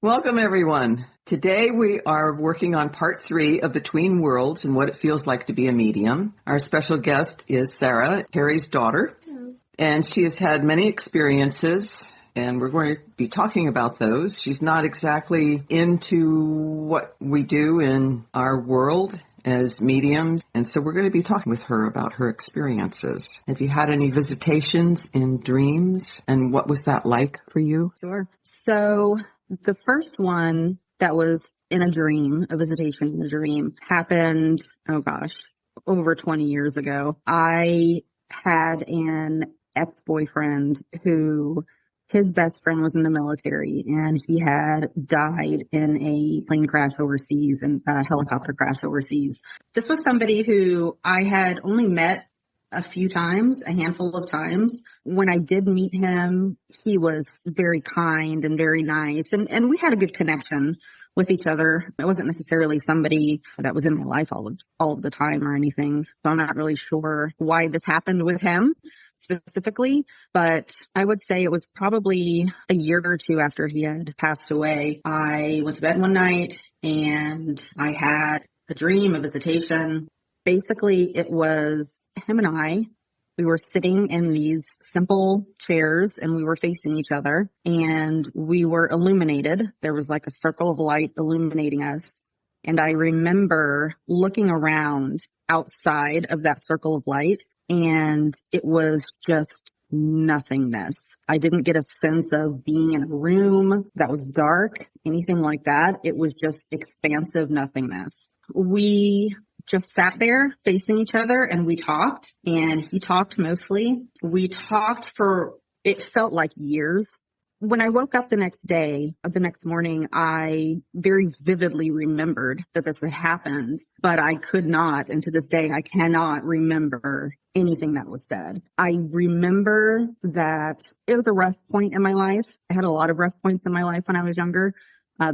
Welcome, everyone. Today we are working on part 3 of Between Worlds and what it feels like to be a medium. Our special guest is Sarah, Terry's daughter, and she has had many experiences, and we're going to be talking about those. She's not exactly into what we do in our world as mediums, and so we're going to be talking with her about her experiences. Have you had any visitations in dreams, and what was that like for you? Sure. So the first one that was in a dream, a visitation in a dream, happened, over 20 years ago. I had an ex-boyfriend who, his best friend was in the military, and he had died in a plane crash overseas and a helicopter crash overseas. This was somebody who I had only met a few times, a handful of times. When I did meet him, he was very kind and very nice, and we had a good connection with each other. It wasn't necessarily somebody that was in my life all of the time or anything. So I'm not really sure why this happened with him specifically, but I would say it was probably a year or two after he had passed away. I went to bed one night and I had a dream, a visitation. Basically, it was him and I. We were sitting in these simple chairs and we were facing each other and we were illuminated. There was like a circle of light illuminating us. And I remember looking around outside of that circle of light and it was just nothingness. I didn't get a sense of being in a room that was dark, anything like that. It was just expansive nothingness. We just sat there facing each other and we talked, and he talked mostly. We talked for, it felt like years. When I woke up the next morning, I very vividly remembered that this had happened, but I could not, and to this day, I cannot remember anything that was said. I remember that it was a rough point in my life. I had a lot of rough points in my life when I was younger.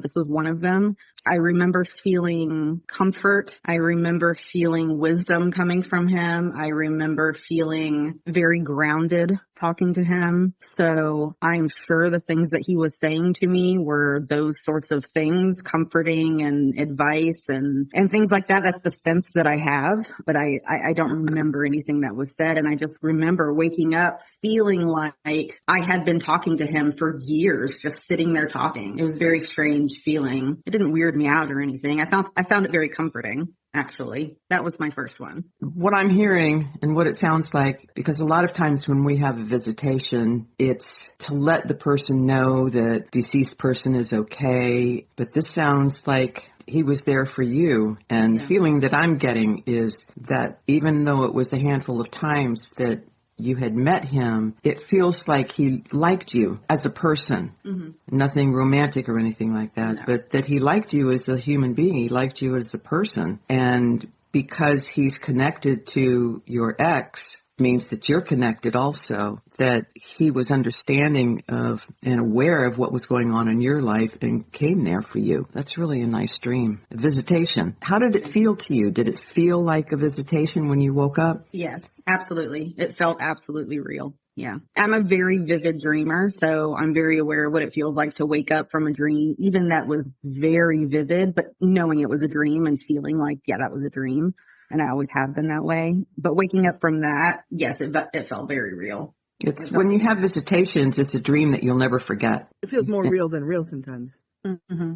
This was one of them. I remember feeling comfort. I remember feeling wisdom coming from him. I remember feeling very grounded talking to him. So I'm sure the things that he was saying to me were those sorts of things, comforting and advice and things like that. That's the sense that I have, but I don't remember anything that was said. And I just remember waking up feeling like I had been talking to him for years, just sitting there talking. It was a very strange feeling. It didn't weird me out or anything. I found it very comforting. Actually, that was my first one. What I'm hearing and what it sounds like, because a lot of times when we have a visitation, it's to let the person know that deceased person is okay. But this sounds like he was there for you. And the feeling that I'm getting is that even though it was a handful of times that you had met him, it feels like he liked you as a person. Mm-hmm. Nothing romantic or anything like that, no. But that he liked you as a human being. He liked you as a person. And because he's connected to your ex, means that you're connected also, that he was understanding of and aware of what was going on in your life and came there for you. That's really a nice dream. A visitation. How did it feel to you? Did it feel like a visitation when you woke up? Yes, absolutely. It felt absolutely real. Yeah. I'm a very vivid dreamer, so I'm very aware of what it feels like to wake up from a dream, even that was very vivid, but knowing it was a dream and feeling like, yeah, that was a dream. And I always have been that way. But waking up from that, yes, it felt very real. It's when you have visitations, it's a dream that you'll never forget. It feels more real than real sometimes. Mm-hmm.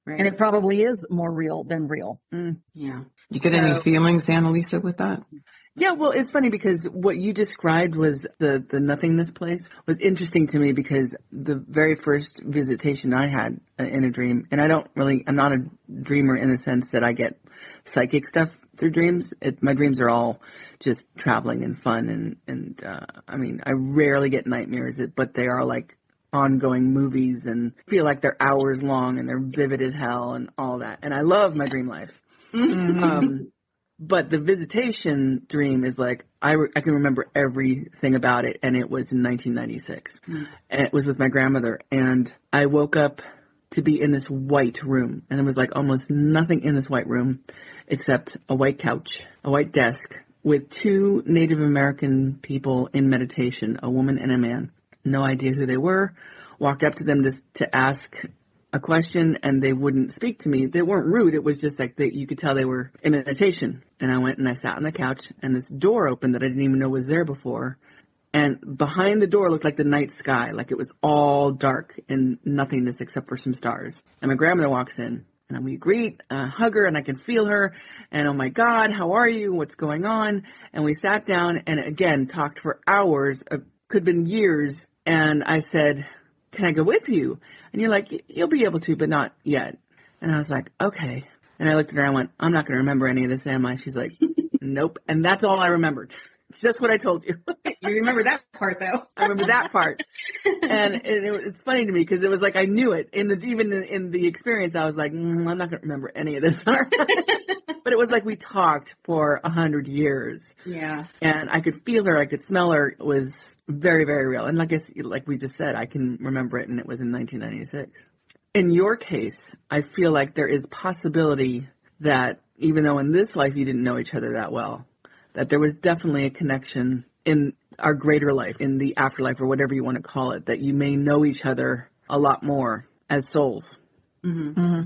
Right. And it probably is more real than real. Yeah. You get any feelings, Annalisa, with that? Yeah, well, it's funny because what you described was the nothingness place was interesting to me because the very first visitation I had in a dream, and I'm not a dreamer in the sense that I get psychic stuff through dreams. My dreams are all just traveling and fun and I mean, I rarely get nightmares, but they are like ongoing movies and feel like they're hours long and they're vivid as hell and all that. And I love my dream life. Mm-hmm. But the visitation dream is like, I can remember everything about it, and it was in 1996. And it was with my grandmother, and I woke up to be in this white room, and there was like almost nothing in this white room except a white couch, a white desk, with two Native American people in meditation, a woman and a man. No idea who they were. Walked up to them to ask a question and they wouldn't speak to me. They weren't rude. It was just like you could tell they were in meditation. And I went and I sat on the couch and this door opened that I didn't even know was there before. And behind the door looked like the night sky, like it was all dark and nothingness except for some stars. And my grandmother walks in. And we greet, hug her, and I can feel her. And, oh, my God, how are you? What's going on? And we sat down and, again, talked for hours. Could have been years. And I said, can I go with you? And you're like, you'll be able to, but not yet. And I was like, okay. And I looked at her and I went, I'm not going to remember any of this, am I? She's like, nope. And that's all I remembered. Just what I told you. You remember that part, though. I remember that part. And it's funny to me because it was like I knew it. Even in the experience, I was like, I'm not going to remember any of this. But it was like we talked for 100 years. Yeah. And I could feel her. I could smell her. It was very, very real. And like we just said, I can remember it, and it was in 1996. In your case, I feel like there is possibility that even though in this life you didn't know each other that well, that there was definitely a connection in our greater life, in the afterlife, or whatever you want to call it, that you may know each other a lot more as souls. Mm-hmm. Mm-hmm.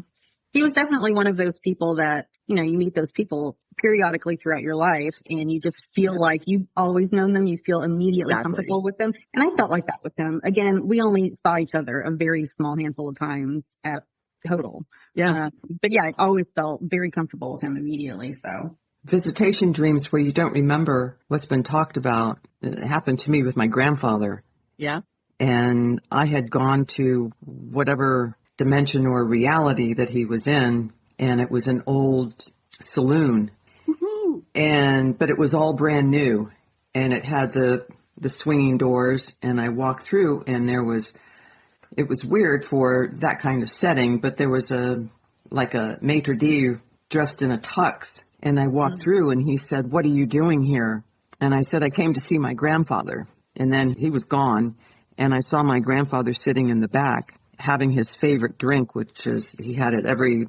He was definitely one of those people that, you meet those people periodically throughout your life and you just feel like you've always known them. You feel immediately comfortable with them. And I felt like that with him. Again, we only saw each other a very small handful of times at total. Yeah. But yeah, I always felt very comfortable with him immediately. So. Visitation dreams where you don't remember what's been talked about. It happened to me with my grandfather. Yeah. And I had gone to whatever dimension or reality that he was in, and it was an old saloon. Woohoo. But it was all brand new, and it had the swinging doors, and I walked through, and it was weird for that kind of setting, but there was a maitre d' dressed in a tux. And I walked through and he said, "What are you doing here?" And I said, "I came to see my grandfather." And then he was gone. And I saw my grandfather sitting in the back having his favorite drink, which is, he had it every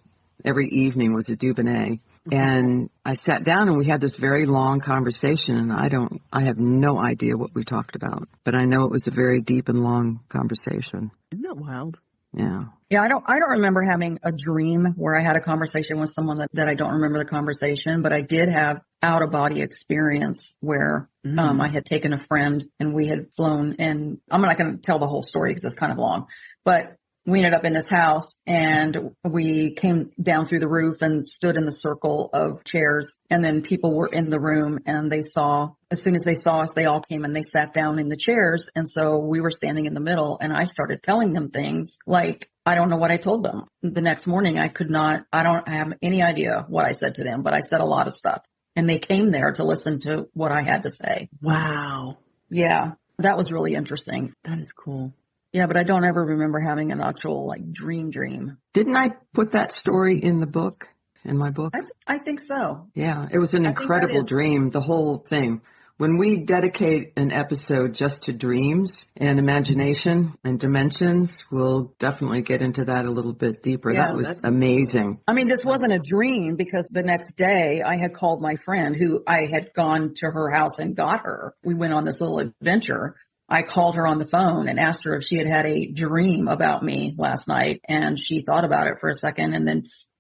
evening, was a Dubonnet. And I sat down and we had this very long conversation, and I have no idea what we talked about, but I know it was a very deep and long conversation. Isn't that wild? Yeah. Yeah, I don't remember having a dream where I had a conversation with someone that I don't remember the conversation, but I did have out of body experience where I had taken a friend and we had flown, and I'm not going to tell the whole story because it's kind of long, but we ended up in this house and we came down through the roof and stood in the circle of chairs, and then people were in the room and as soon as they saw us, they all came and they sat down in the chairs. And so we were standing in the middle and I started telling them things like, I don't know what I told them. The next morning I don't have any idea what I said to them, but I said a lot of stuff and they came there to listen to what I had to say. Wow. Yeah, that was really interesting. That is cool. Yeah, but I don't ever remember having an actual dream. Didn't I put that story in the book, in my book? I think so. Yeah, it was an incredible dream, the whole thing. When we dedicate an episode just to dreams and imagination and dimensions, we'll definitely get into that a little bit deeper. Yeah, that was amazing. I mean, this wasn't a dream because the next day I had called my friend who I had gone to her house and got her. We went on this little adventure. I called her on the phone and asked her if she had had a dream about me last night. And she thought about it for a second. And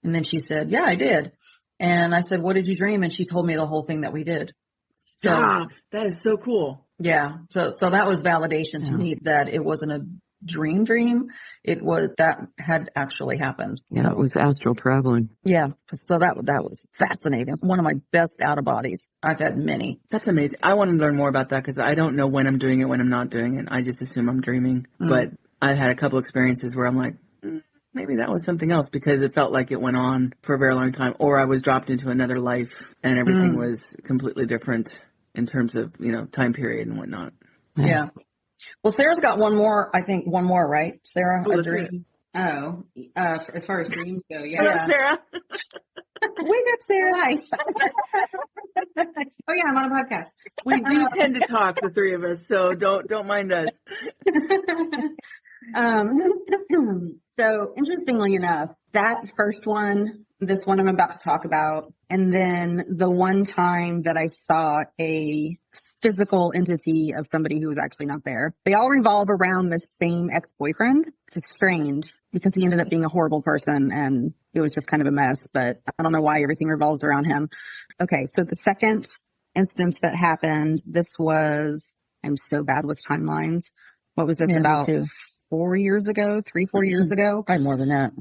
then she said, "Yeah, I did." And I said, "What did you dream?" And she told me the whole thing that we did. So that is so cool. Yeah. So that was validation to me that it wasn't a dream. It was that had actually happened. Yeah, it was astral traveling. Yeah. So that was fascinating. One of my best out of bodies. I've had many. That's amazing. I want to learn more about that because I don't know when I'm doing it, when I'm not doing it. I just assume I'm dreaming. But I've had a couple experiences where I'm like, maybe that was something else because it felt like it went on for a very long time, or I was dropped into another life and everything was completely different in terms of, time period and whatnot. Yeah. Well, Sarah's got one more, right? Sarah, Oh, a dream. Oh, as far as dreams go, yeah. Hello, Sarah. Wake up, Sarah. Hi. Oh yeah, I'm on a podcast. We do tend to talk, the three of us, so don't mind us. So interestingly enough, that first one, this one I'm about to talk about, and then the one time that I saw a physical entity of somebody who was actually not there. They all revolve around this same ex-boyfriend, which is strange because he ended up being a horrible person and it was just kind of a mess, but I don't know why everything revolves around him. Okay, so the second instance that happened, this was, I'm so bad with timelines. What was this, about 4 years ago, 3-4 years ago? Probably more than that.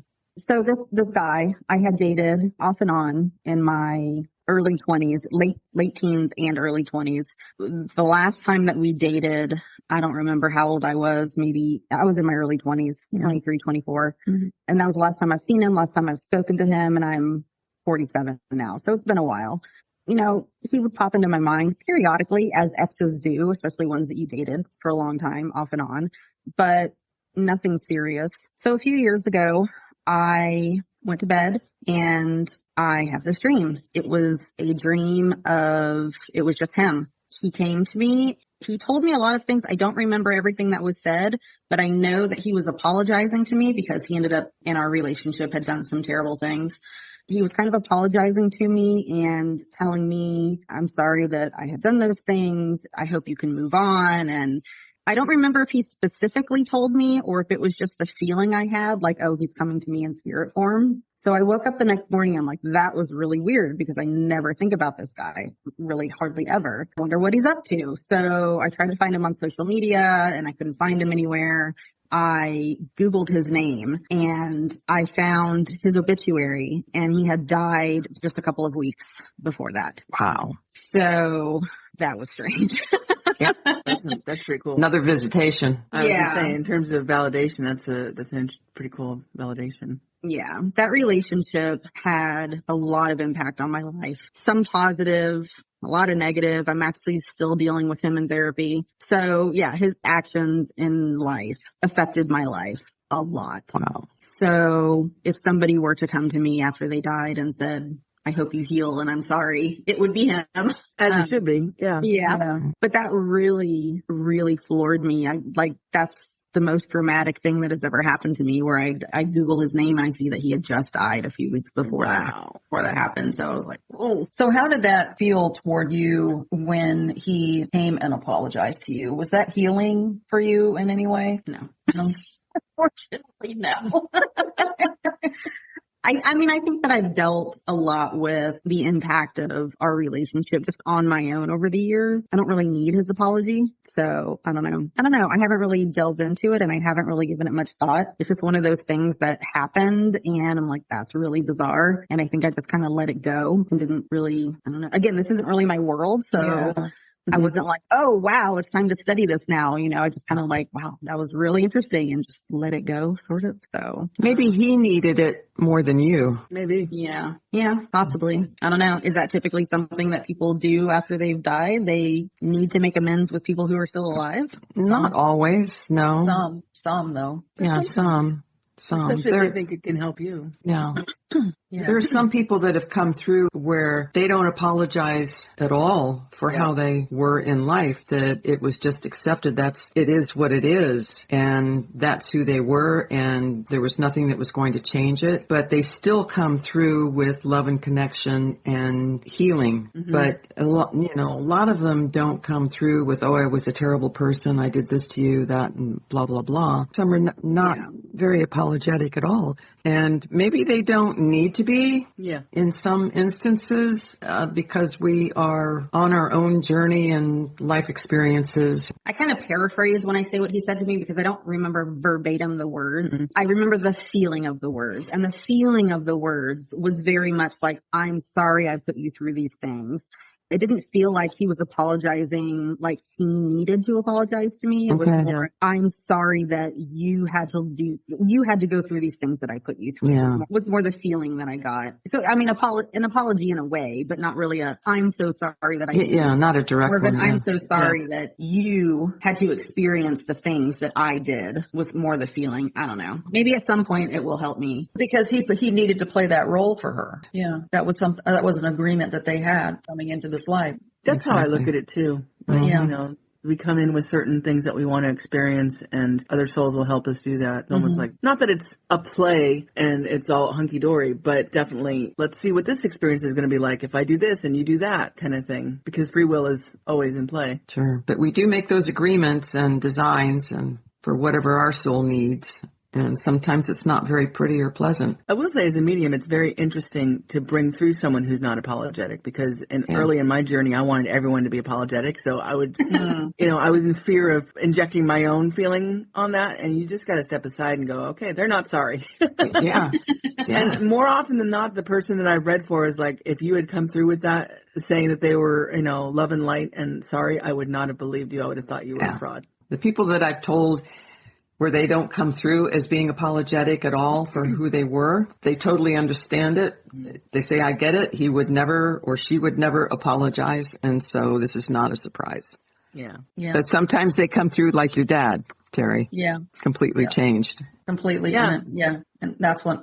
So this guy I had dated off and on in my early 20s, late teens and early 20s. The last time that we dated, I don't remember how old I was. Maybe I was in my early 20s, 23, 24. Mm-hmm. And that was the last time I've seen him, last time I've spoken to him, and I'm 47 now. So it's been a while. You know, he would pop into my mind periodically, as exes do, especially ones that you dated for a long time, off and on, but nothing serious. So a few years ago, I went to bed and I have this dream. It was a dream of, it was just him. He came to me. He told me a lot of things. I don't remember everything that was said, but I know that he was apologizing to me because he ended up in our relationship, had done some terrible things. He was kind of apologizing to me and telling me, I'm sorry that I have done those things. I hope you can move on. And I don't remember if he specifically told me or if it was just the feeling I had, like, oh, he's coming to me in spirit form. So I woke up the next morning. I'm like, that was really weird because I never think about this guy, really hardly ever. I wonder what he's up to. So I tried to find him on social media and I couldn't find him anywhere. I Googled his name and I found his obituary and he had died just a couple of weeks before that. Wow. So that was strange. Yep. That's pretty cool. Another visitation. I was gonna say, in terms of validation, that's a pretty cool validation. Yeah, that relationship had a lot of impact on my life. Some positive, a lot of negative. I'm actually still dealing with him in therapy. So yeah, his actions in life affected my life a lot. Wow. So if somebody were to come to me after they died and said, I hope you heal and I'm sorry, it would be him. As it should be. Yeah. Yeah. But that really, really floored me. That's the most dramatic thing that has ever happened to me, where I Google his name and I see that he had just died a few weeks before that happened. So I was like, oh. So how did that feel toward you when he came and apologized to you? Was that healing for you in any way? No. Unfortunately, no. I mean, I think that I've dealt a lot with the impact of our relationship just on my own over the years. I don't really need his apology. So I don't know. I haven't really delved into it and I haven't really given it much thought. It's just one of those things that happened and I'm like, that's really bizarre. And I think I just kind of let it go and didn't really, I don't know. Again, this isn't really my world. So yeah. I wasn't like, oh, wow, it's time to study this now. You know, I just kind of like, wow, that was really interesting and just let it go sort of. So maybe he needed it more than you. Maybe. Yeah. Yeah, possibly. I don't know. Is that typically something that people do after they've died? They need to make amends with people who are still alive? Not always. No. Some though. Yeah, some. Especially if they think it can help you. Yeah. Yeah. There are some people that have come through where they don't apologize at all for how they were in life, that it was just accepted. It is what it is. And that's who they were. And there was nothing that was going to change it, but they still come through with love and connection and healing. Mm-hmm. But a lot of them don't come through with, oh, I was a terrible person. I did this to you, that, and blah, blah, blah. Some are not very apologetic at all. And maybe they don't need to be in some instances because we are on our own journey and life experiences. I kind of paraphrase when I say what he said to me because I don't remember verbatim the words. Mm-hmm. I remember the feeling of the words. And the feeling of the words was very much like, I'm sorry I put you through these things. It didn't feel like he was apologizing like he needed to apologize to me. It was more, I'm sorry that you had to go through these things that I put you through. Yeah. It was more the feeling that I got. So, I mean, an apology in a way, but not really I'm so sorry that I did. Yeah, not a direct one. I'm so sorry that you had to experience the things that I did was more the feeling. I don't know. Maybe at some point it will help me. Because he needed to play that role for her. Yeah. That was an agreement that they had coming into this life. That's how I look at it too. But, you know, we come in with certain things that we want to experience, and other souls will help us do that. It's almost like, not that it's a play and it's all hunky-dory, but definitely let's see what this experience is going to be like if I do this and you do that kind of thing, because free will is always in play. Sure. But we do make those agreements and designs and for whatever our soul needs. And sometimes it's not very pretty or pleasant. I will say as a medium, it's very interesting to bring through someone who's not apologetic, because early in my journey, I wanted everyone to be apologetic. So I would, I was in fear of injecting my own feeling on that. And you just got to step aside and go, okay, they're not sorry. Yeah. And more often than not, the person that I've read for is like, if you had come through with that, saying that they were, love and light and sorry, I would not have believed you. I would have thought you were a fraud. The people that I've told where they don't come through as being apologetic at all for who they were, they totally understand it. They say, I get it. He would never or she would never apologize. And so this is not a surprise. Yeah. But sometimes they come through like your dad, Terry. Yeah. Completely changed. Completely. Yeah. And that's why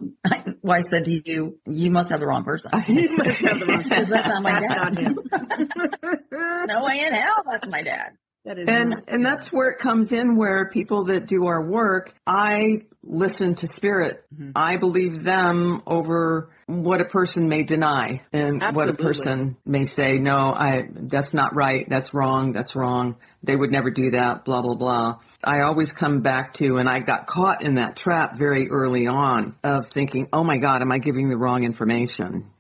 I said to you, you must have the wrong person. You must have the wrong person. Because that's not my That's dad. not him. No way in hell, that's my dad. That is And that's where it comes in, where people that do our work, I listen to spirit. I believe them over what a person may deny and what a person may say, no, that's not right. That's wrong. That's wrong. They would never do that, blah, blah, blah. I always come back to, and I got caught in that trap very early on of thinking, oh my God, am I giving the wrong information?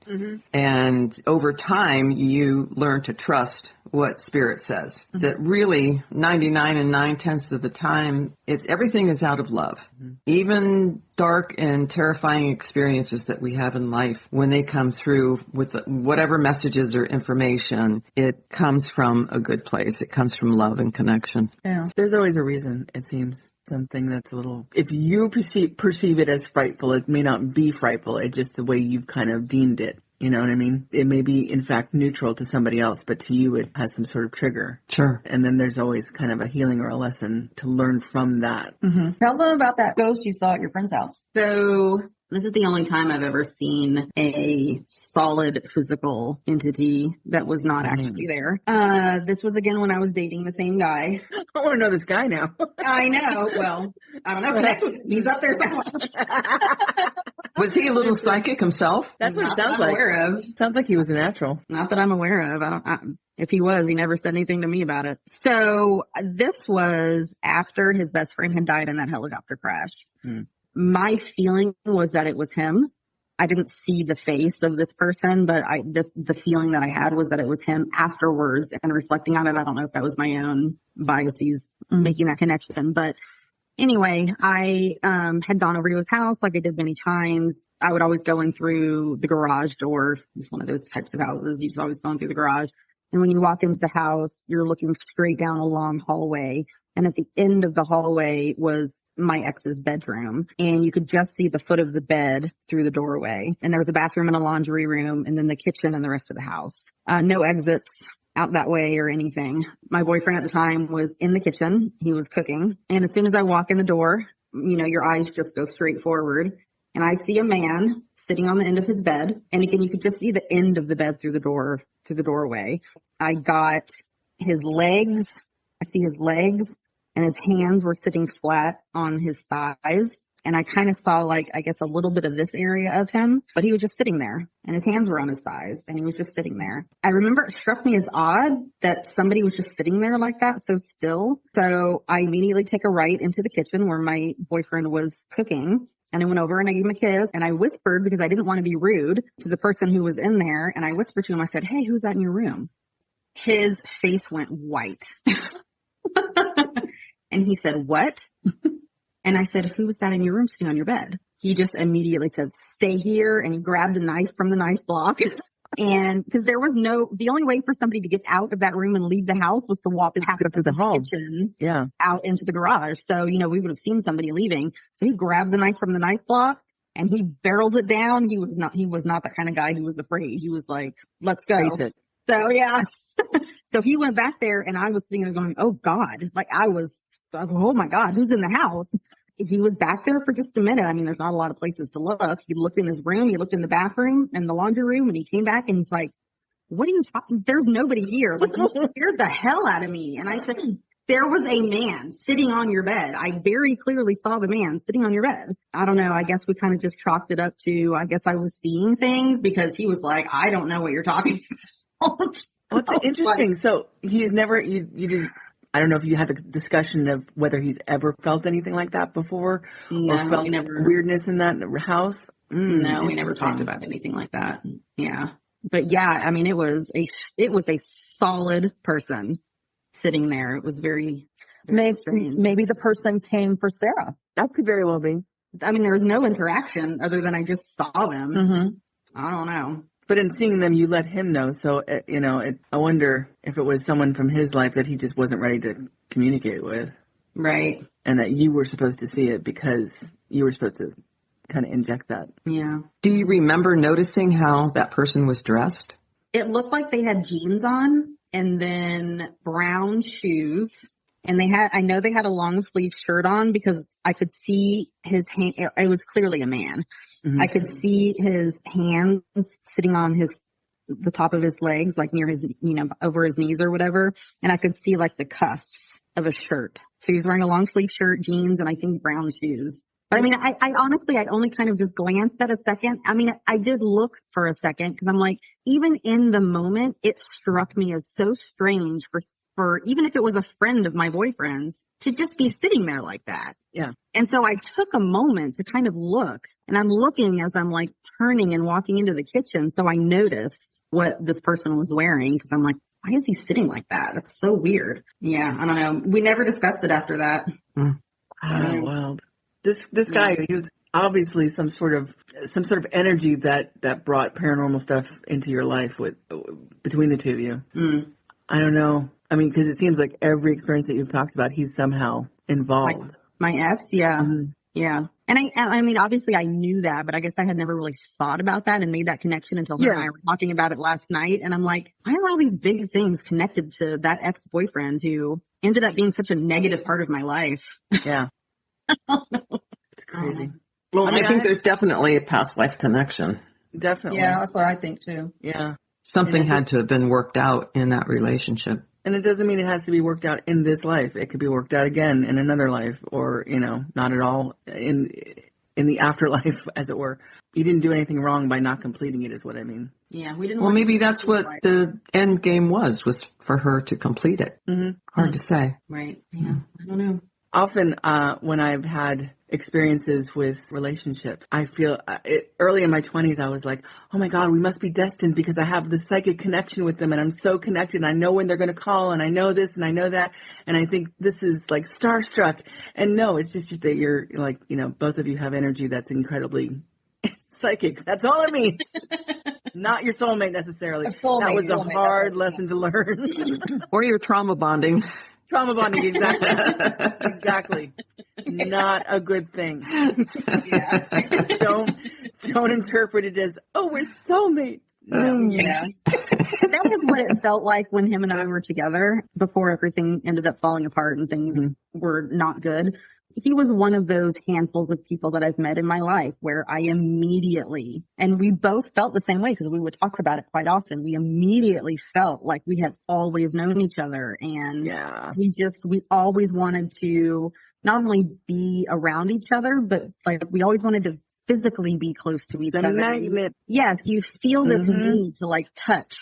And over time, you learn to trust what spirit says. That really 99 and 9/10 of the time, everything is out of love. Even dark and terrifying experiences that we have in life, when they come through with whatever messages or information, it comes from a good place. It comes from love and connection. Yeah. There's always a reason, it seems. Something that's a little, if you perceive it as frightful, it may not be frightful. It's just the way you've kind of deemed it. You know what I mean? It may be, in fact, neutral to somebody else, but to you it has some sort of trigger. Sure. And then there's always kind of a healing or a lesson to learn from that. Tell them about that ghost you saw at your friend's house. So this is the only time I've ever seen a solid physical entity that was not actually there. This was again when I was dating the same guy. I want to know this guy now. I know. Well, I don't know. Connect with him. He's up there somewhere. Was he a little psychic himself? That's what it Not that sounds I'm like. aware of. Sounds like he was a natural. Not that I'm aware of. If he was, he never said anything to me about it. So this was after his best friend had died in that helicopter crash. My feeling was that it was him. I didn't see the face of this person, but the feeling that I had was that it was him afterwards, and reflecting on it. I don't know if that was my own biases making that connection, but anyway, I had gone over to his house like I did many times. I would always go in through the garage door. It's one of those types of houses. You just always go in through the garage. And when you walk into the house, you're looking straight down a long hallway. And at the end of the hallway was my ex's bedroom. And you could just see the foot of the bed through the doorway. And there was a bathroom and a laundry room and then the kitchen and the rest of the house. No exits out that way or anything. My boyfriend at the time was in the kitchen. He was cooking. And as soon as I walk in the door, your eyes just go straight forward. And I see a man sitting on the end of his bed. And again, you could just see the end of the bed through the doorway. I got his legs. I see his legs and his hands were sitting flat on his thighs. And I kind of saw a little bit of this area of him, but he was just sitting there and his hands were on his thighs and he was just sitting there. I remember it struck me as odd that somebody was just sitting there like that, so still. So I immediately take a right into the kitchen where my boyfriend was cooking. And I went over and I gave him a kiss and I whispered, because I didn't want to be rude, to the person who was in there. And I whispered to him, I said, hey, who's that in your room? His face went white. And he said, what? And I said, who was that in your room sitting on your bed? He just immediately said, stay here. And he grabbed a knife from the knife block. And because the only way for somebody to get out of that room and leave the house was to walk past the hall, kitchen, out into the garage. So, we would have seen somebody leaving. So he grabs a knife from the knife block and he barrels it down. He was not that kind of guy who was afraid. He was like, let's go. So yeah. So he went back there and I was sitting there going, oh God, oh my God, who's in the house? He was back there for just a minute. I mean, there's not a lot of places to look. He looked in his room, he looked in the bathroom and the laundry room, and he came back and he's like, what are you talking? There's nobody here. Like, you scared the hell out of me. And I said, there was a man sitting on your bed. I very clearly saw the man sitting on your bed. I don't know. I guess we kind of just chalked it up to, I guess I was seeing things because he was like, I don't know what you're talking about. Well, it's interesting. So he's never, you didn't, I don't know if you had a discussion of whether he's ever felt anything like that before or felt weirdness in that house. No, we never talked about anything like that. Yeah. But yeah, I mean, it was a solid person sitting there. It was very strange. Maybe the person came for Sarah. That could very well be. I mean, there was no interaction other than I just saw them. Mm-hmm. I don't know. But in seeing them, you let him know. So, I wonder if it was someone from his life that he just wasn't ready to communicate with. Right. And that you were supposed to see it because you were supposed to kind of inject that. Yeah. Do you remember noticing how that person was dressed? It looked like they had jeans on and then brown shoes. And I know they had a long sleeve shirt on because I could see his hand. It was clearly a man. Mm-hmm. I could see his hands sitting on the top of his legs, like near his, over his knees or whatever. And I could see like the cuffs of a shirt. So he was wearing a long sleeve shirt, jeans, and I think brown shoes. But I mean, I honestly, I only kind of just glanced at a second. I mean, I did look for a second because I'm like, even in the moment, it struck me as so strange for even if it was a friend of my boyfriend's to just be sitting there like that. Yeah. And so I took a moment to kind of look, and I'm looking as I'm like turning and walking into the kitchen. So I noticed what this person was wearing because I'm like, why is he sitting like that? That's so weird. Yeah. I don't know. We never discussed it after that. Wild. This guy, he was obviously some sort of energy that brought paranormal stuff into your life between the two of you. Mm. I don't know. I mean, because it seems like every experience that you've talked about, he's somehow involved. My ex, yeah, yeah. And I mean, obviously I knew that, but I guess I had never really thought about that and made that connection until her and I were talking about it last night. And I'm like, why are all these big things connected to that ex-boyfriend who ended up being such a negative part of my life? Yeah. It's crazy. Well, I think there's definitely a past life connection. Definitely. Yeah, that's what I think too. Yeah. Something had to have been worked out in that relationship. And it doesn't mean it has to be worked out in this life. It could be worked out again in another life or, not at all in the afterlife, as it were. You didn't do anything wrong by not completing it is what I mean. Yeah, we didn't. Well, maybe that's what the end game was for her to complete it. Mm-hmm. Hard to say. Right. Yeah. I don't know. Often when I've had experiences with relationships, I feel early in my 20s, I was like, oh my God, we must be destined because I have this psychic connection with them and I'm so connected and I know when they're going to call and I know this and I know that. And I think this is like starstruck. And no, it's just that you're like, both of you have energy that's incredibly psychic. That's all it means. Not your soulmate necessarily. That was a hard lesson to learn. Or you're trauma bonding. Trauma bonding, exactly. Exactly. Not a good thing. Yeah. Don't interpret it as, oh, we're soulmates. No. Yeah. That was what it felt like when him and I were together before everything ended up falling apart and things were not good. He was one of those handfuls of people that I've met in my life where I immediately, and we both felt the same way because we would talk about it quite often. We immediately felt like we had always known each other and we always wanted to not only be around each other, but like we always wanted to physically be close to each other. Magnet. Yes, you feel this need to like touch.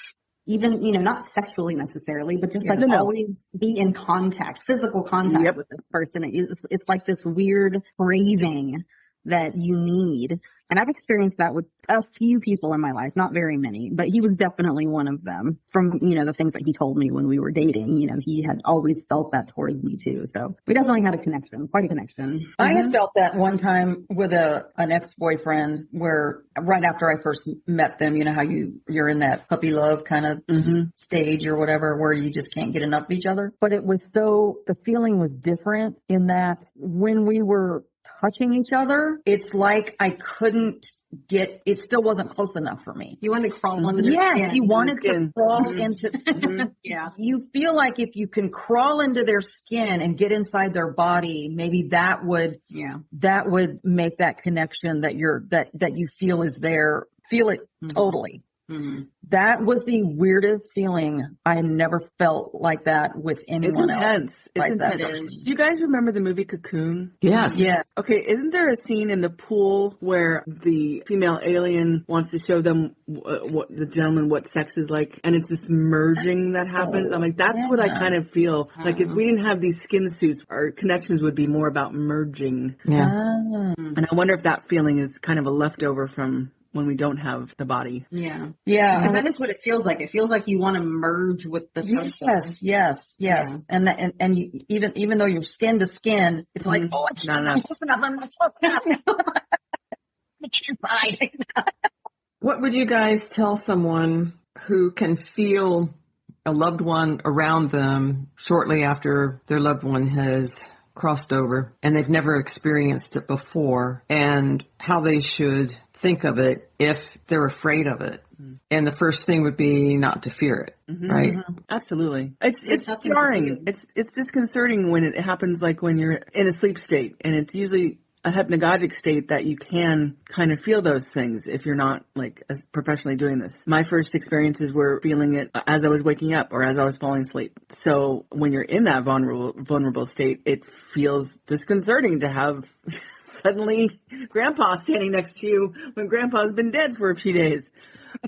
Even, not sexually necessarily, but just like always be in contact, physical contact with this person. It's like this weird craving that you need. And I've experienced that with a few people in my life, not very many, but he was definitely one of them from, the things that he told me when we were dating. He had always felt that towards me too. So we definitely had a connection, quite a connection. I had felt that one time with an ex-boyfriend where right after I first met them, how you're in that puppy love kind of stage or whatever where you just can't get enough of each other. But the feeling was different in that when we were touching each other, it's like I couldn't it still wasn't close enough for me. You wanted to crawl under their skin. Yes, you wanted to crawl into, yeah. You feel like if you can crawl into their skin and get inside their body, maybe that would make that connection that you feel is there, feel it totally. That was the weirdest feeling. I never felt like that with It's anyone else. intense. It's Like that. intense. Do you guys remember the movie Cocoon? Yes. Yeah. Okay, isn't there a scene in the pool where the female alien wants to show them what the gentleman what sex is like, and it's this merging that happens? I'm like, that's what I kind of feel. Like if we didn't have these skin suits, our connections would be more about merging. Yeah. And I wonder if that feeling is kind of a leftover from when we don't have the body. Yeah. Yeah. Because that is what it feels like. It feels like you want to merge with the person. Yes. Yeah. And you, even though you're skin to skin, it's like, oh, I can't let myself down. I can't hide. What would you guys tell someone who can feel a loved one around them shortly after their loved one has crossed over and they've never experienced it before, and how they should think of it if they're afraid of it? And the first thing would be not to fear it, right? Absolutely. It's jarring. It's disconcerting when it happens, like when you're in a sleep state, and it's usually a hypnagogic state that you can kind of feel those things if you're not like professionally doing this. My first experiences were feeling it as I was waking up or as I was falling asleep. So when you're in that vulnerable state, it feels disconcerting to have suddenly grandpa standing next to you when grandpa's been dead for a few days.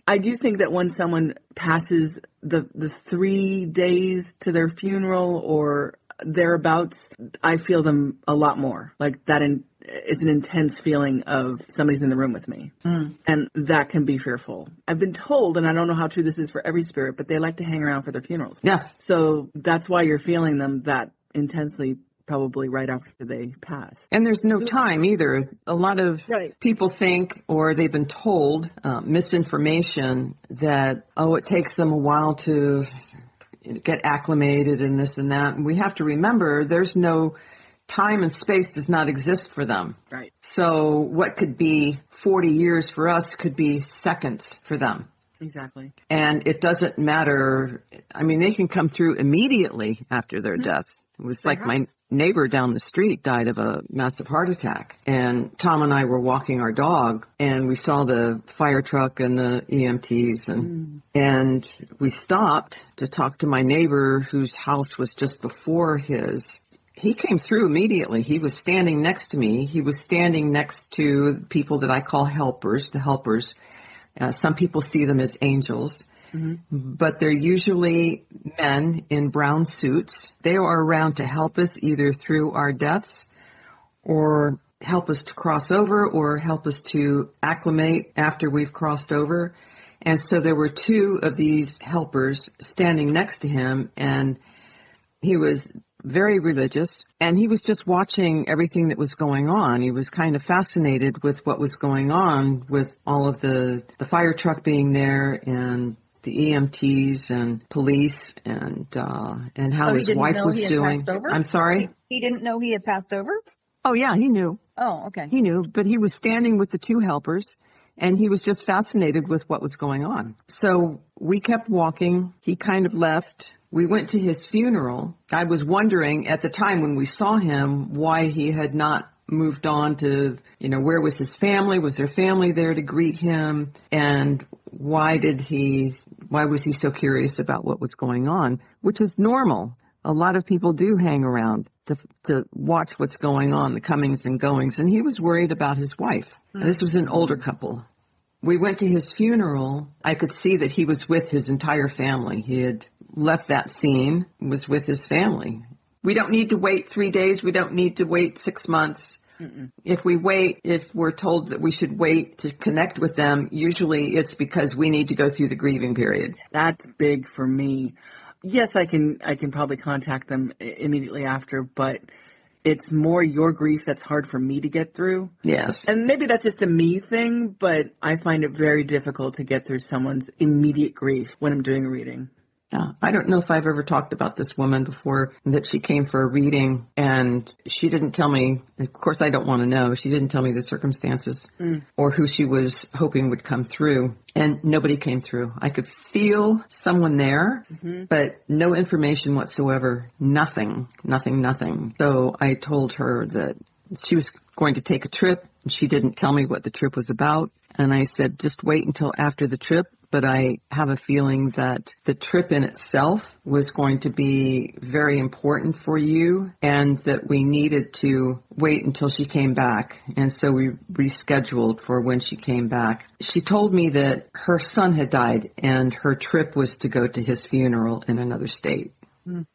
I do think that when someone passes the 3 days to their funeral or thereabouts, I feel them a lot more. Like that it's an intense feeling of somebody's in the room with me. And that can be fearful. I've been told, and I don't know how true this is for every spirit, but they like to hang around for their funerals. Yes. So that's why you're feeling them that intensely, probably right after they pass. And there's no time either. A lot of people think, or they've been told, misinformation that, it takes them a while to get acclimated and this and that. And we have to remember there's no time and space does not exist for them. Right. So what could be 40 years for us could be seconds for them. Exactly. And it doesn't matter. I mean, they can come through immediately after their death. It was like my neighbor down the street died of a massive heart attack. And Tom and I were walking our dog, and we saw the fire truck and the EMTs. And we stopped to talk to my neighbor whose house was just before his. He came through immediately. He was standing next to me. He was standing next to people that I call helpers, the helpers. Some people see them as angels. But they're usually men in brown suits. They are around to help us either through our deaths or help us to cross over or help us to acclimate after we've crossed over. And so there were 2 of these helpers standing next to him, and he was very religious, and he was just watching everything that was going on. He was kind of fascinated with what was going on with all of the fire truck being there and the EMTs and police and how his wife was doing. I'm sorry? He didn't know he had passed over? Oh, yeah, he knew. Oh, okay. He knew, but he was standing with the 2 helpers, and he was just fascinated with what was going on. So we kept walking. He kind of left. We went to his funeral. I was wondering at the time when we saw him why he had not moved on to, where was his family? Was there family there to greet him? And why was he so curious about what was going on? Which is normal. A lot of people do hang around to watch what's going on, the comings and goings. And he was worried about his wife. This was an older couple. We went to his funeral. I could see that he was with his entire family. He had left that scene, was with his family. We don't need to wait 3 days. We don't need to wait 6 months. If we're told that we should wait to connect with them, usually it's because we need to go through the grieving period. That's big for me. Yes, I can probably contact them immediately after, but it's more your grief that's hard for me to get through. Yes. And maybe that's just a me thing, but I find it very difficult to get through someone's immediate grief when I'm doing a reading. I don't know if I've ever talked about this woman before, that she came for a reading and she didn't tell me, of course I don't want to know, she didn't tell me the circumstances or who she was hoping would come through, and nobody came through. I could feel someone there, but no information whatsoever, nothing. So I told her that she was going to take a trip. She didn't tell me what the trip was about. And I said, just wait until after the trip. but I have a feeling that the trip in itself was going to be very important for you and that we needed to wait until she came back. And so we rescheduled for when she came back. She told me that her son had died and her trip was to go to his funeral in another state.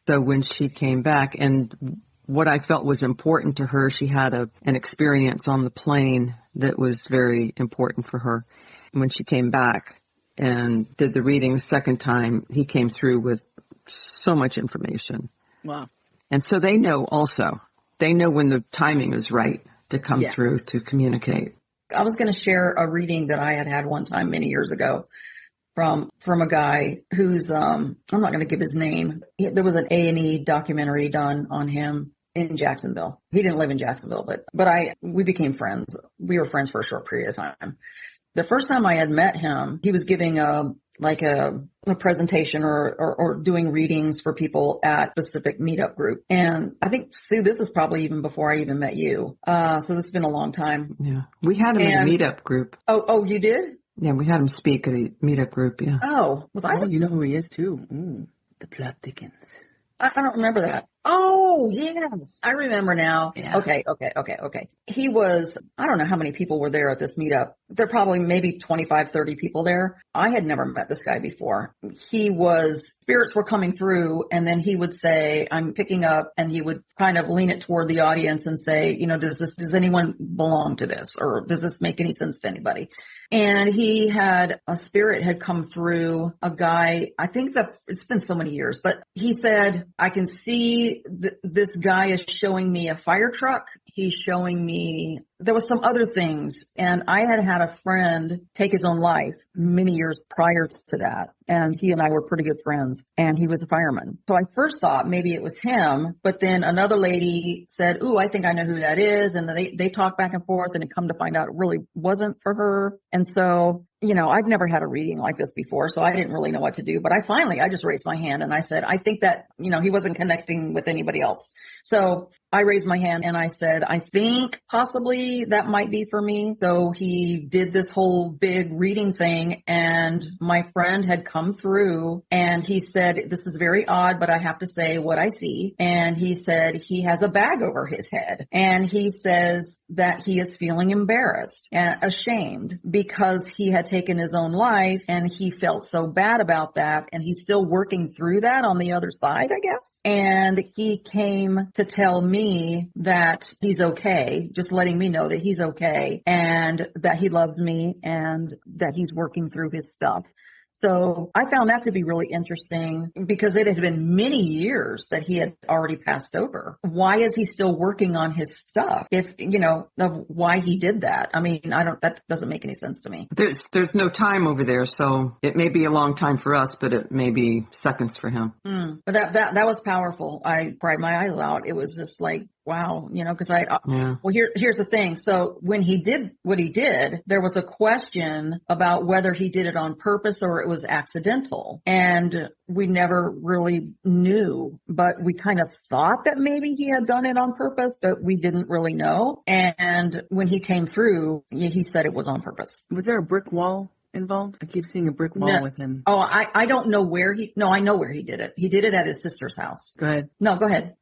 So when she came back, and what I felt was important to her, she had an experience on the plane that was very important for her. When she came back and did the reading the second time, he came through with so much information. Wow. And so they know also. They know when the timing is right to come through to communicate. I was going to share a reading that I had one time many years ago from a guy who's, I'm not going to give his name. There was an A&E documentary done on him in Jacksonville. He didn't live in Jacksonville, but we became friends. We were friends for a short period of time. The first time I had met him, he was giving a presentation or doing readings for people at a specific meetup group. And I think, Sue, this is probably even before I even met you. So this has been a long time. Yeah. We had him in a meetup group. Oh, you did? Yeah, we had him speak at a meetup group, yeah. Oh, was I? Oh, you know who he is too. Ooh, the plot thickens. I don't remember that. Oh, yes. I remember now. Yeah. Okay. He was, I don't know how many people were there at this meetup. There are probably maybe 25, 30 people there. I had never met this guy before. Spirits were coming through and then he would say, I'm picking up, and he would kind of lean it toward the audience and say, does anyone belong to this? Or does this make any sense to anybody? And a spirit had come through a guy, I think that it's been so many years, but he said, I can see this guy is showing me a fire truck. He's showing me, there was some other things. And I had a friend take his own life many years prior to that. And he and I were pretty good friends, and he was a fireman. So I first thought maybe it was him, but then another lady said, ooh, I think I know who that is. And they talked back and forth, and it come to find out it really wasn't for her. And so, I've never had a reading like this before, so I didn't really know what to do. But I just raised my hand and I said, I think that, he wasn't connecting with anybody else. So I raised my hand and I said, I think possibly that might be for me. So he did this whole big reading thing, and my friend had come through and he said, this is very odd, but I have to say what I see. And he said he has a bag over his head, and he says that he is feeling embarrassed and ashamed because he had taken his own life and he felt so bad about that, and he's still working through that on the other side, I guess. And he came to tell me that he's okay, just letting me know that he's okay and that he loves me and that he's working through his stuff. So I found that to be really interesting because it had been many years that he had already passed over. Why is he still working on his stuff? If, of why he did that. I mean, that doesn't make any sense to me. There's no time over there, so it may be a long time for us, but it may be seconds for him. But that was powerful. I cried my eyes out. It was just like, wow, because well, here's the thing. So when he did what he did, there was a question about whether he did it on purpose or it was accidental. And we never really knew, but we kind of thought that maybe he had done it on purpose, but we didn't really know. And when he came through, he said it was on purpose. Was there a brick wall involved? I keep seeing a brick wall with him. Oh, I don't know where I know where he did it. He did it at his sister's house. Go ahead. No, go ahead.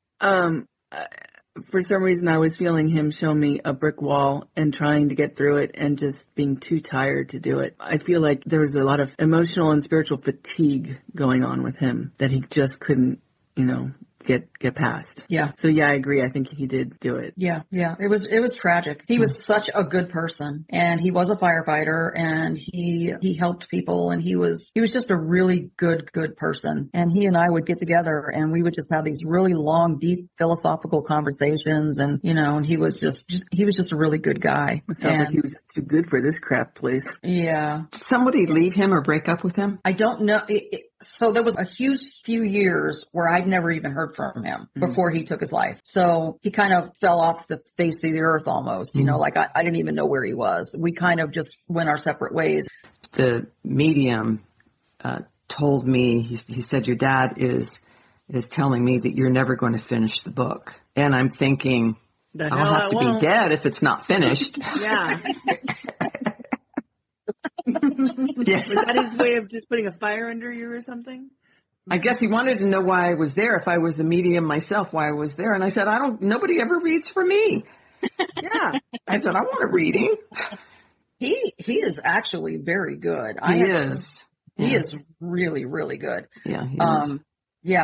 For some reason, I was feeling him show me a brick wall and trying to get through it and just being too tired to do it. I feel like there was a lot of emotional and spiritual fatigue going on with him that he just couldn't, get past. Yeah. So yeah, I agree. I think he did do it. Yeah. It was tragic. He was such a good person, and he was a firefighter, and he helped people, and he was just a really good person. And he and I would get together and we would just have these really long, deep philosophical conversations, and and he was just a really good guy. It sounds like he was too good for this crap place. Yeah. Did somebody leave him or break up with him? I don't know. So there was a few years where I'd never even heard from him before he took his life. So he kind of fell off the face of the earth almost, like I didn't even know where he was. We kind of just went our separate ways. The medium told me, he said, your dad is telling me that you're never going to finish the book. And I'm thinking, I'll have to be dead if it's not finished. Yeah. Yeah. Was that his way of just putting a fire under you or something? I guess he wanted to know why I was there, if I was a medium myself, why I was there. And I said, nobody ever reads for me. Yeah. I said, I want a reading. He is actually very good. He is. He is really, really good. Yeah, he is. Yeah,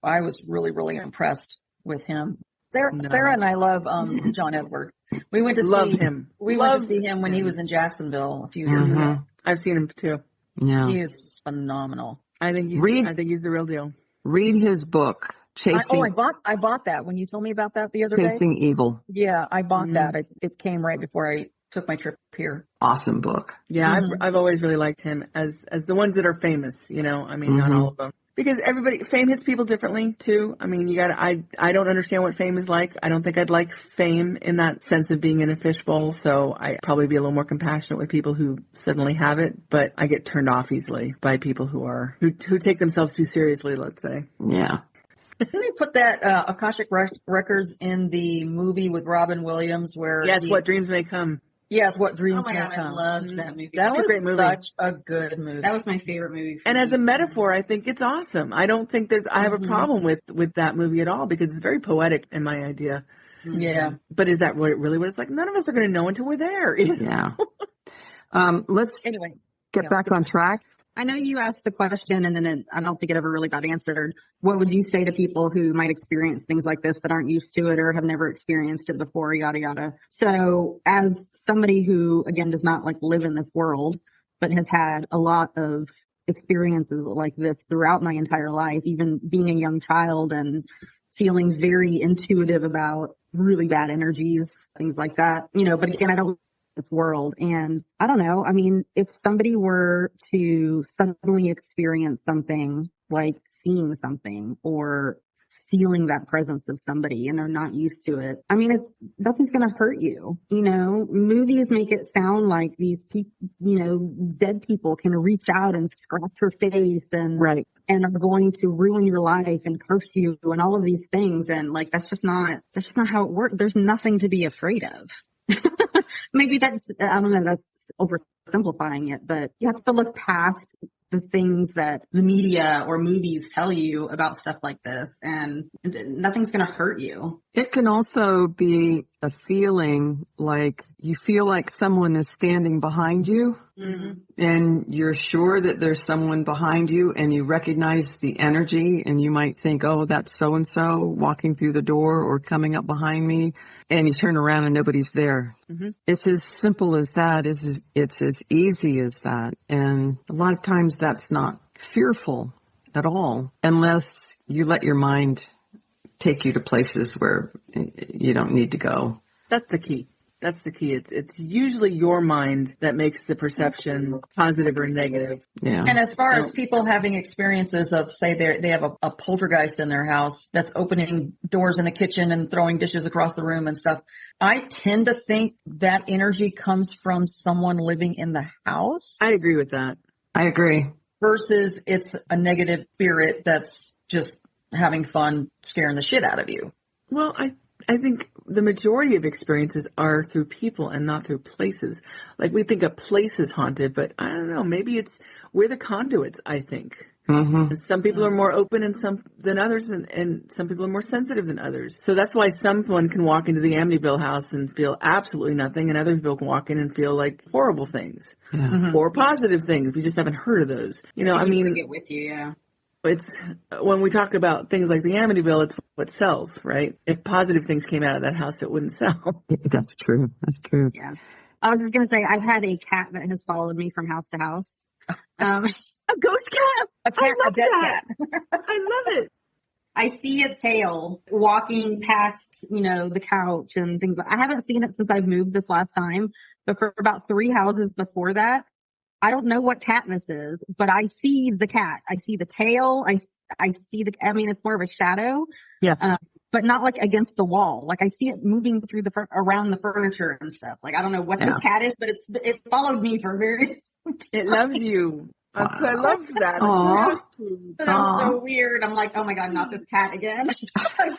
I was really, really impressed with him. Sarah and I love John Edward. We went to Love him. We went to see him when he was in Jacksonville a few years ago. I've seen him too. Yeah. He is phenomenal. I think he's the real deal. Read his book, I bought that when you told me about that the other day. Chasing Evil. Yeah, I bought that. It came right before I took my trip here. Awesome book. Yeah, I've always really liked him as the ones that are famous, you know. I mean, not all of them. Because fame hits people differently too. I mean, I don't understand what fame is like. I don't think I'd like fame in that sense of being in a fishbowl. So I'd probably be a little more compassionate with people who suddenly have it. But I get turned off easily by people who take themselves too seriously, let's say. Yeah. Didn't they put that Akashic Records in the movie with Robin Williams where... Yes, What Dreams May Come. Yes, What Dreams May God, Come. I loved that movie. That was a great movie. such a good movie. That was my favorite movie. And as a metaphor, I think it's awesome. I don't think I have a problem with that movie at all because it's very poetic in my idea. Yeah. But is that what it's like? None of us are going to know until we're there. You know? Yeah. Let's get back on track. I know you asked the question and then I don't think it ever really got answered. What would you say to people who might experience things like this that aren't used to it or have never experienced it before, yada, yada? So as somebody who, again, does not live in this world, but has had a lot of experiences like this throughout my entire life, even being a young child and feeling very intuitive about really bad energies, things like that, but again, I don't this world. And I don't know. I mean, if somebody were to suddenly experience something like seeing something or feeling that presence of somebody and they're not used to it, I mean, nothing's going to hurt you. Movies make it sound like these people, dead people can reach out and scratch your face and are going to ruin your life and curse you and all of these things. And that's just not how it works. There's nothing to be afraid of. Maybe I don't know, that's oversimplifying it, but you have to look past the things that the media or movies tell you about stuff like this, and nothing's going to hurt you. It can also be a feeling like you feel like someone is standing behind you and you're sure that there's someone behind you and you recognize the energy and you might think, oh, that's so-and-so walking through the door or coming up behind me, and you turn around and nobody's there. It's as simple as that. It's as easy as that. And a lot of times that's not fearful at all unless you let your mind take you to places where you don't need to go. That's the key. It's usually your mind that makes the perception positive or negative. Yeah. And as far as people having experiences of, say, they have a poltergeist in their house that's opening doors in the kitchen and throwing dishes across the room and stuff, I tend to think that energy comes from someone living in the house. I agree with that. I agree. Versus it's a negative spirit that's just having fun scaring the shit out of you. Well, I think the majority of experiences are through people and not through places. Like we think a place is haunted, but I don't know. Maybe we're the conduits, I think. And some people are more open than others, and some people are more sensitive than others. So that's why someone can walk into the Amityville house and feel absolutely nothing, and other people can walk in and feel like horrible things or positive things. We just haven't heard of those. I mean, bring it with you, yeah. It's when we talk about things like the Amityville, it's what sells, right? If positive things came out of that house, it wouldn't sell. That's true. Yeah. I was just going to say, I've had a cat that has followed me from house to house. A ghost cat. A dead cat. I love it. I see its tail walking past, the couch and things. I haven't seen it since I've moved this last time, but for about 3 houses before that, I don't know what cat this is, but I see the cat. I see the tail. I see it's more of a shadow. Yeah. But not against the wall. I see it moving through around the furniture and stuff. I don't know what this cat is, but it followed me for various It loves you. I love that. Aw. That's cute. That was so weird. I'm like, oh my God, not this cat again.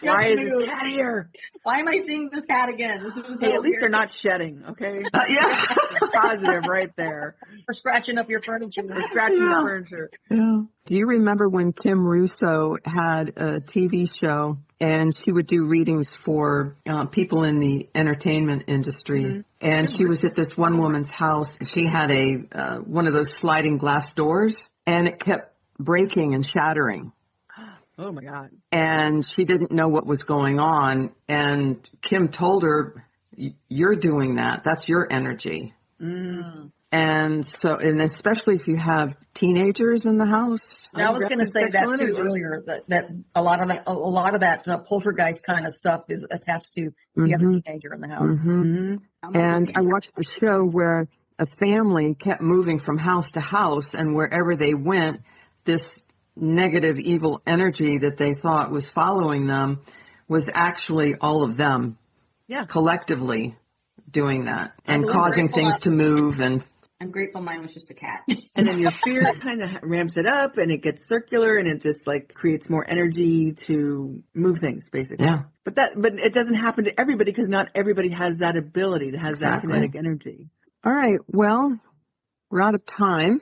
Why is this cat here? Why am I seeing this cat again? This is so Hey, at least they're weird. not shedding, okay? Yeah. Positive right there. For scratching up your furniture. They're scratching Yeah. the furniture. Yeah. Do you remember when Kim Russo had a TV show and she would do readings for people in the entertainment industry? Mm-hmm. And she was at this one woman's house. She had a one of those sliding glass doors, and it kept breaking and shattering. Oh my God. And she didn't know what was going on. And Kim told her, "You're doing that. That's your energy." Mm. And so, and especially if you have teenagers in the house. I was going to say that too Sexual earlier. That a lot of that poltergeist kind of stuff is attached to if you have a teenager in the house. Mm-hmm. And I watched a show where a family kept moving from house to house, and wherever they went, this negative, evil energy that they thought was following them was actually all of them, collectively doing that and causing things to move. And I'm grateful mine was just a cat. And then your fear kind of ramps it up, and it gets circular, and it just like creates more energy to move things, basically. Yeah. But it doesn't happen to everybody because not everybody has that ability to have that kinetic energy. All right. Well, we're out of time.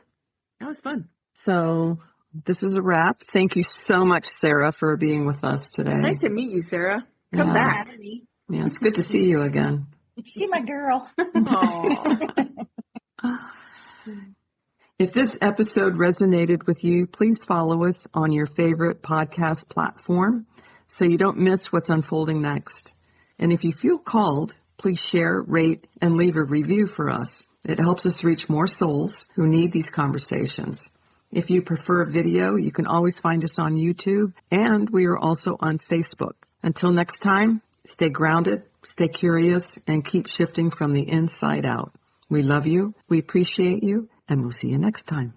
That was fun. So this is a wrap. Thank you so much, Sarah, for being with us today. Nice to meet you, Sarah. Come Yeah. back. Yeah, it's good to see you again. See my girl. Aww. If this episode resonated with you, please follow us on your favorite podcast platform so you don't miss what's unfolding next. And if you feel called, please share, rate, and leave a review for us. It helps us reach more souls who need these conversations. If you prefer video, you can always find us on YouTube, and we are also on Facebook. Until next time, stay grounded, stay curious, and keep shifting from the inside out. We love you, we appreciate you, and we'll see you next time.